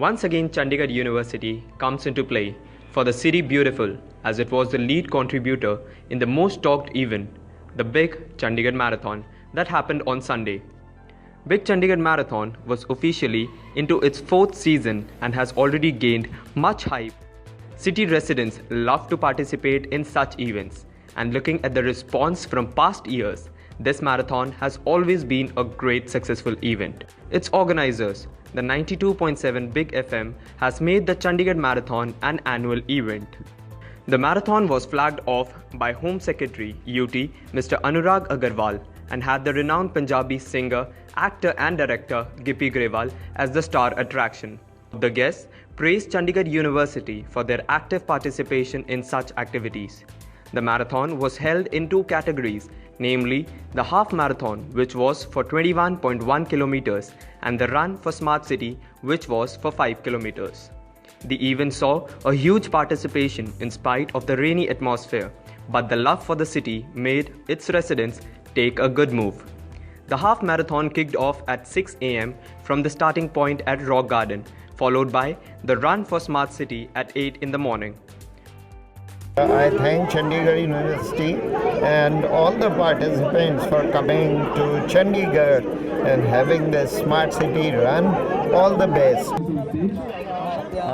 Once again, Chandigarh University comes into play for the City Beautiful, as it was the lead contributor in the most talked event, the Big Chandigarh Marathon, that happened on Sunday. Big Chandigarh Marathon was officially into its 4th season and has already gained much hype. City residents love to participate in such events, and looking at the response from past years, this marathon has always been a great successful event. Its organizers, the 92.7 Big FM, has made the Chandigarh Marathon an annual event. The marathon was flagged off by Home Secretary UT Mr. Anurag Agarwal and had the renowned Punjabi singer, actor and director Gippy Grewal as the star attraction. The guests praised Chandigarh University for their active participation in such activities. The marathon was held in 2 categories, namely the half marathon, which was for 21.1 kilometers, and the run for Smart City, which was for 5 kilometers. The event saw a huge participation in spite of the rainy atmosphere, but the love for the city made its residents take a good move. The half marathon kicked off at 6 a.m. from the starting point at Rock Garden, followed by the run for Smart City at 8 in the morning. I thank Chandigarh University and all the participants for coming to Chandigarh and having the Smart City run. All the best.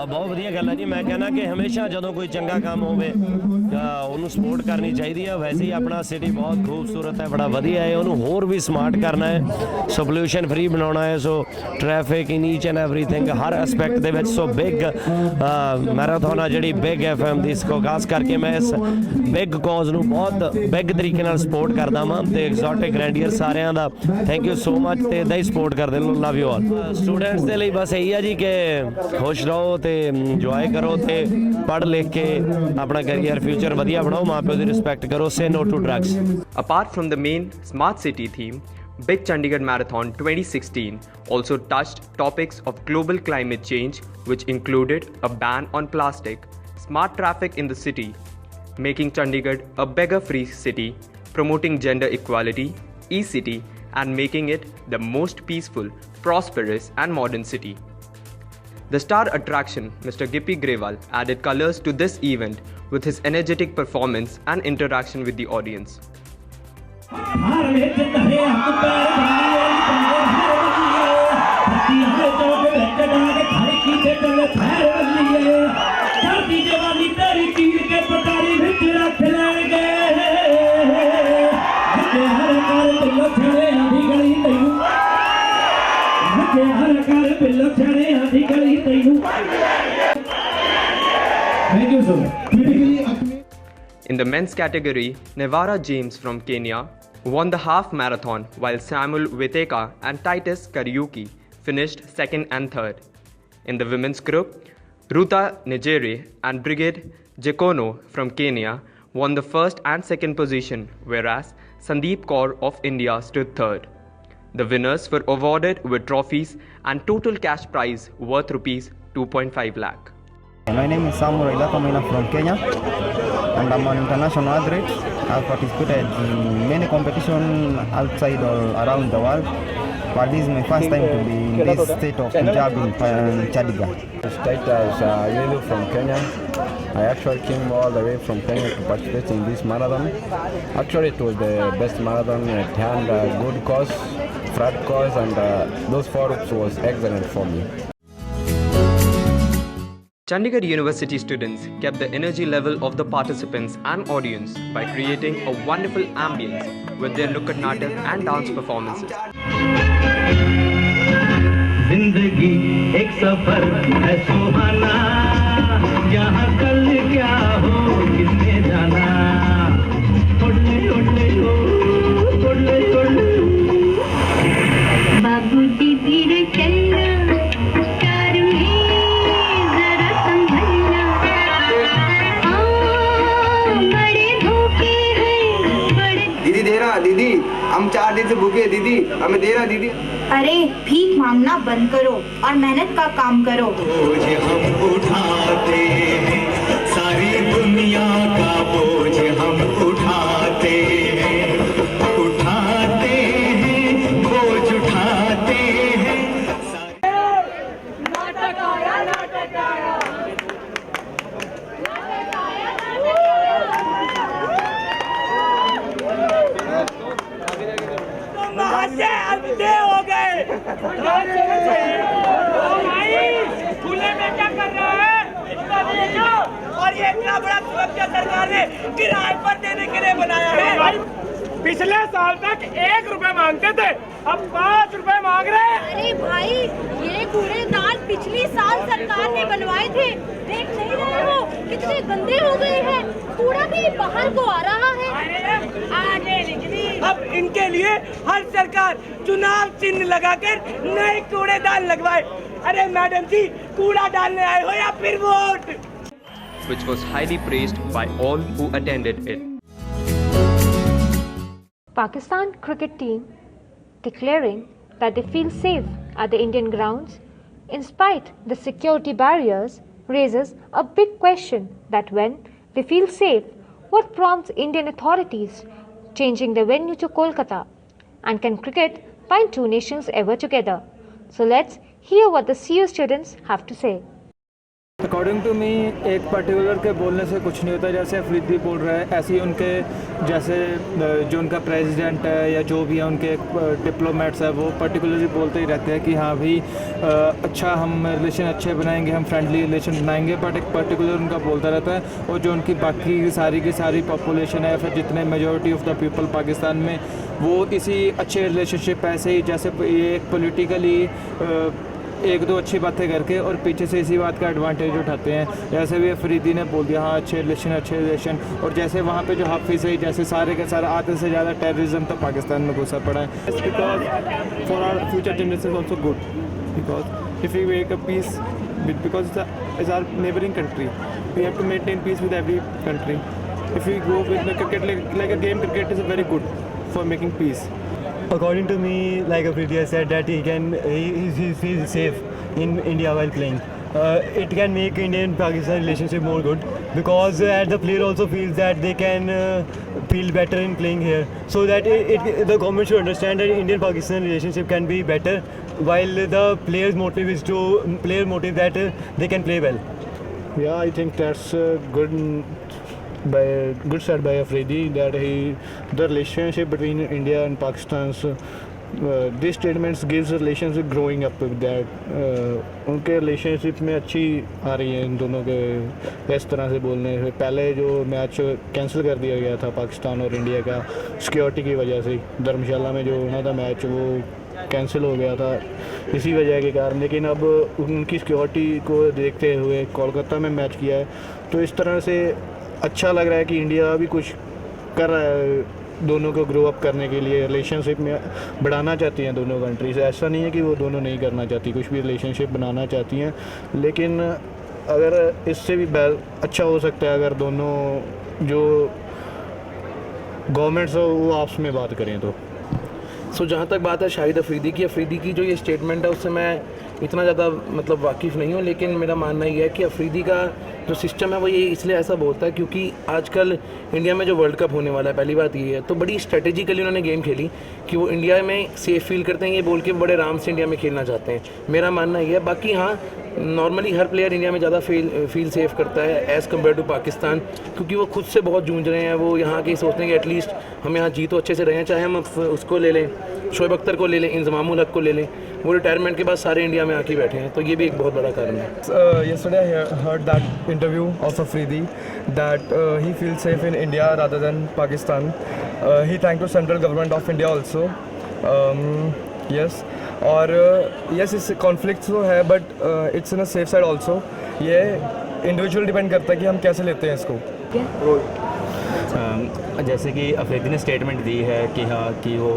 बहुत वधिया गल है जी। मैं कहना कि हमेशा जो कोई चंगा काम होवे उन्होंने सपोर्ट करनी चाहिए। वैसे ही अपना सिटी बहुत खूबसूरत है, बड़ा वधिया है, उन्होंने होर भी स्मार्ट करना है, सो पोल्यूशन फ्री बनाना है, so traffic in each and everything हर एस्पैक्ट दे विच। सो बिग मैराथन है जी बिग FM दी, इसको खास करके मैं इस बिग कॉज नूं बहुत बिग तरीके नाल सपोर्ट करदा वां ते एग्जॉटिक ग्रैंडियर सारिਆਂ ਦਾ थैंक यू सो मच ते इदां ही सपोर्ट करदे लो। Love you all. स्टूडेंट्स दे ਲਈ बस यही है जी कि खुश रहो ते इंजॉय करो ते पढ़ लिख के अपना करियर फ्यूचर वधिया बनाओ, माँ प्यो दी रिस्पेक्ट करो, say no to drugs. Apart from the main Smart City theme, Big Chandigarh Marathon 2016 also touched topics of global climate change, which included a ban on plastic, smart traffic in the city, making Chandigarh a beggar-free city, promoting gender equality, e-city, and making it the most peaceful, prosperous and modern city. The star attraction, Mr. Gippy Grewal, added colors to this event with his energetic performance and interaction with the audience. Thank you, sir. In the men's category, Nevara James from Kenya won the half marathon, while Samuel Witeka and Titus Kariuki finished 2nd and 3rd. In the women's group, Ruta Nijere and Brigid Jekono from Kenya won the 1st and 2nd position, whereas Sandeep Kaur of India stood 3rd. The winners were awarded with trophies and total cash prize worth rupees 2.5 lakh. My name is Samuel Ilatomina from Kenya, and I'm an international athlete. I've participated in many competitions outside or around the world, but this is my first time to be in this state of Punjab in Chandigarh. Started as Lulu from Kenya. I actually came all the way from Kenya to participate in this marathon. Actually, it was the best marathon at hand, good cause, fraud cause, and those 4 groups was excellent for me. Chandigarh University students kept the energy level of the participants and audience by creating a wonderful ambience with their Nukkad Natak and dance performances. जिंदगी एक सफर है सुहाना, यहाँ कल क्या हो किसने जाना। उड़ले उड़ले हो, उड़ले उड़ले बाबू जी धीरे चलना, कार में जरा संभलना, बड़े धोखे हैं बड़े। दीदी दे रहा, दीदी हम 4 दिन से भूखे हैं, दीदी हमें दे रहा दीदी। अरे भीख मांगना बंद करो और मेहनत का काम करो। बोझ हम उठाते हैं, सारी दुनिया का बोझ हम उठाते हैं, उठाते हैं, बोझ उठाते हैं। नाटक आया खुले में क्या कर रहा है इसका देखो। और ये इतना बड़ा सुरक्षा सरकार ने किराए पर देने के लिए बनाया है। पिछले साल तक 1 रुपए मांगते थे, अब 5 रुपए मांग रहे हैं। अरे भाई, ये कूड़ेदान पिछली साल सरकार ने बनवाए थे, देख नहीं रहे हो कितने गंदे हो गए हैं। कूड़ा भी बाहर को आ रहा है। आगे निकली। अब इनके लिए हर सरकार चुनाव चिन्ह लगाकर नए कूड़ेदान लगवाए। अरे मैडम जी, कूड़ा डालने आए हो या फिर vote? which was highly praised by all who attended it. Pakistan cricket team declaring that they feel safe at the Indian grounds in spite the security barriers raises a big question that when they feel safe, what prompts Indian authorities changing the venue to Kolkata, and can cricket bind two nations ever together? So let's hear what the CU students have to say. According to me एक particular के बोलने से कुछ नहीं होता। जैसे अफरीदी बोल रहा है, ऐसे ही उनके जैसे जो उनका प्रेसिडेंट है या जो भी है उनके डिप्लोमेट्स है, वो पर्टिकुलरली बोलते ही रहते हैं कि हाँ भाई अच्छा हम रिलेशन अच्छे बनाएंगे, हम फ्रेंडली रिलेशन बनाएंगे, बट एक पर्टिकुलर उनका बोलता रहता है। और जो उनकी बाकी की सारी पॉपुलेशन है, फिर जितने majority of the people Pakistan में, वो इसी अच्छे रिलेशनशिप ऐसे ही जैसे ये एक पोलिटिकली एक दो अच्छी बातें करके और पीछे से इसी बात का एडवांटेज उठाते हैं। जैसे भी अफरीदी ने बोल दिया हाँ अच्छे रिलेशन, और जैसे वहाँ पे जो हाफिज़ है, जैसे सारे के सारे आधे से ज़्यादा टेररिज्म तो पाकिस्तान में घुसा पड़ा है। Because for our future generation also good, because if you make a peace, because is our neighbouring country, we have to maintain peace with every country. If you go with cricket like a game, cricket is very good for making peace. According to me, like Afridi said, that he feels safe in India while playing. It can make Indian-Pakistan relationship more good, because the player also feels that they can feel better in playing here. So that the government should understand that Indian-Pakistan relationship can be better, while the players' motive is that they can play well. Yeah, I think that's good said by Afridi, that the relationship between India and Pakistan, these statements gives relationship growing up with that. उनके relationship में अच्छी आ रही है इन दोनों के इस तरह से बोलने से। पहले जो मैच कैंसिल कर दिया गया था पाकिस्तान और इंडिया का सिक्योरिटी की वजह से, धर्मशाला में जो होना था मैच वो कैंसिल हो गया था इसी वजह के कारण, लेकिन अब उनकी सिक्योरिटी को देखते हुए कोलकाता में मैच किया है। तो इस तरह से अच्छा लग रहा है कि इंडिया भी कुछ कर रहा है दोनों को ग्रो अप करने के लिए, रिलेशनशिप में बढ़ाना चाहती हैं दोनों कंट्रीज। ऐसा नहीं है कि वो दोनों नहीं करना चाहती, कुछ भी रिलेशनशिप बनाना चाहती हैं, लेकिन अगर इससे भी अच्छा हो सकता है अगर दोनों जो गवर्नमेंट्स हो वो आपस में बात करें तो। जहाँ तक बात है शाहिद अफरीदी की जो ये स्टेटमेंट है उससे मैं इतना ज़्यादा मतलब वाकिफ़ नहीं हूँ, लेकिन मेरा मानना ये है कि अफरीदी का जो सिस्टम है वो ये इसलिए ऐसा बोलता है क्योंकि आजकल इंडिया में जो वर्ल्ड कप होने वाला है, पहली बात ये है, तो बड़ी स्ट्रेटेजिकली उन्होंने गेम खेली कि वो इंडिया में सेफ़ फील करते हैं, ये बोल के बड़े आराम से इंडिया में खेलना चाहते हैं। मेरा मानना ये है। बाकी हाँ, नॉर्मली हर प्लेयर इंडिया में ज़्यादा फील सेफ करता है एज़ कम्पेयर टू पाकिस्तान, क्योंकि वो खुद से बहुत जूझ रहे हैं। वो यहाँ के सोचते हैं कि एटलीस्ट हम यहाँ जीतो अच्छे से रहे हैं, चाहे हम उसको ले लें, शोएब अख्तर को ले लें, इंजमामुल हक को ले लें, वो रिटायरमेंट के बाद सारे इंडिया में आके बैठे हैं, तो ये भी एक बहुत बड़ा कारण है। Yesterday I heard that interview of Afridi that he feels safe in India rather than Pakistan. He thanked to central government of India also. Yes, और yes इस कॉन्फ्लिक्ट तो है, but it's in a safe side also. ये individual depend करता है कि हम कैसे लेते हैं इसको। जैसे कि अफरीदी ने स्टेटमेंट दी है कि हाँ कि वो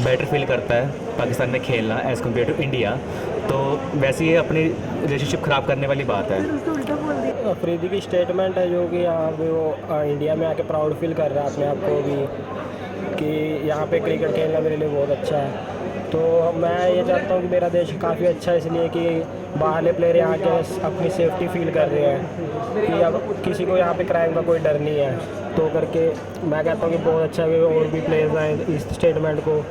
बेटर फील करता है पाकिस्तान में खेलना एज़ कम्पेयर टू इंडिया, तो वैसे ही अपनी रिलेशनशिप ख़राब करने वाली बात है। अफरीदी की स्टेटमेंट है जो कि यहाँ पे वो इंडिया में आके प्राउड फील कर रहा है अपने आप को भी कि यहाँ पे क्रिकेट खेलना मेरे लिए बहुत अच्छा है। तो मैं ये चाहता हूँ कि मेरा देश काफ़ी अच्छा है, इसलिए कि बाहरले प्लेयर यहाँ के अपनी सेफ्टी फील कर रहे हैं कि अब किसी को यहाँ पे क्राइम का कोई डर नहीं है, तो करके मैं कहता हूँ कि बहुत अच्छा है और भी प्लेयर्स आए इस स्टेटमेंट को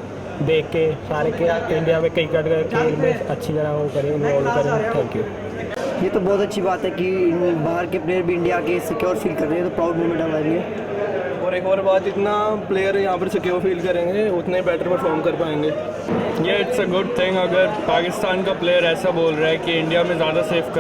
देख के सारे के इंडिया में क्रिकेट के खेल में अच्छी तरह वो करें, इन्वॉल्व करें। Thank you. ये तो बहुत अच्छी बात है कि बाहर के प्लेयर भी इंडिया के सिक्योर फील कर रहे हैं, तो प्राउड मोमेंट हमारे लिए। और एक और बात, जितना प्लेयर यहाँ पर सिक्योर फील करेंगे उतने बेटर परफॉर्म कर पाएंगे। ये इट्स अ गुड थिंग अगर पाकिस्तान का प्लेयर ऐसा बोल रहा है कि इंडिया में ज़्यादा सेफ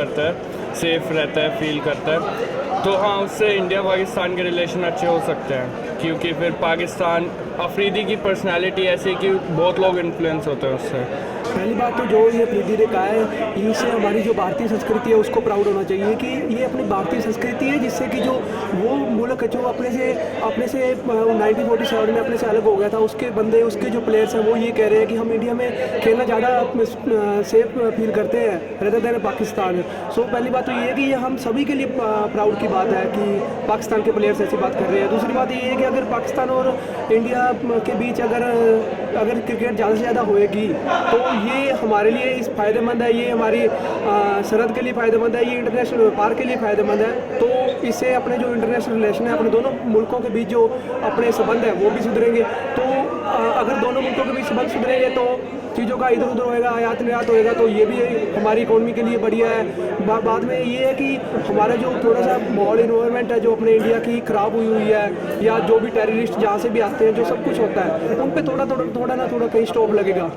रहता है, फील करता है, तो हाँ उससे इंडिया पाकिस्तान के रिलेशन अच्छे हो सकते हैं, क्योंकि फिर पाकिस्तान अफरीदी की पर्सनालिटी ऐसी है कि बहुत लोग इन्फ्लुएंस होते हैं उससे। पहली बात तो जो ये अफरीदी ने कहा है, इससे हमारी जो भारतीय संस्कृति है उसको प्राउड होना चाहिए कि ये अपनी भारतीय संस्कृति है, जिससे कि जो वो मुल्क जो अपने से 1947 में अपने से अलग हो गया था, उसके बंदे, उसके जो प्लेयर्स हैं वो ये कह रहे हैं कि हम इंडिया में खेलना ज़्यादा सेफ फील करते हैं रेदर देन पाकिस्तान। सो पहली बात तो ये है कि ये हम सभी के लिए प्राउड की बात है कि पाकिस्तान के प्लेयर्स ऐसी बात कर रहे हैं। दूसरी बात ये है कि अगर पाकिस्तान और इंडिया के बीच अगर क्रिकेट ज़्यादा से ज़्यादा होएगी तो ये हमारे लिए इस फ़ायदेमंद है, ये हमारी सरहद के लिए फ़ायदेमंद है, ये इंटरनेशनल व्यापार के लिए फ़ायदेमंद है। तो इससे अपने जो इंटरनेशनल रिलेशन है, अपने दोनों मुल्कों के बीच जो अपने संबंध है वो भी सुधरेंगे। तो अगर दोनों मुल्कों के बीच संबंध सुधरेंगे तो चीज़ों का इधर उधर होएगा, आयात निर्यात होएगा, तो ये भी हमारी इकोनॉमी के लिए बढ़िया है। बाद में ये है कि हमारा जो थोड़ा सा माहौल इन्वायरमेंट है जो अपने इंडिया की ख़राब हुई है, या जो भी टेररिस्ट जहाँ से भी आते हैं, जो सब कुछ होता है उन पर थोड़ा ना थोड़ा कहीं स्टॉप लगेगा।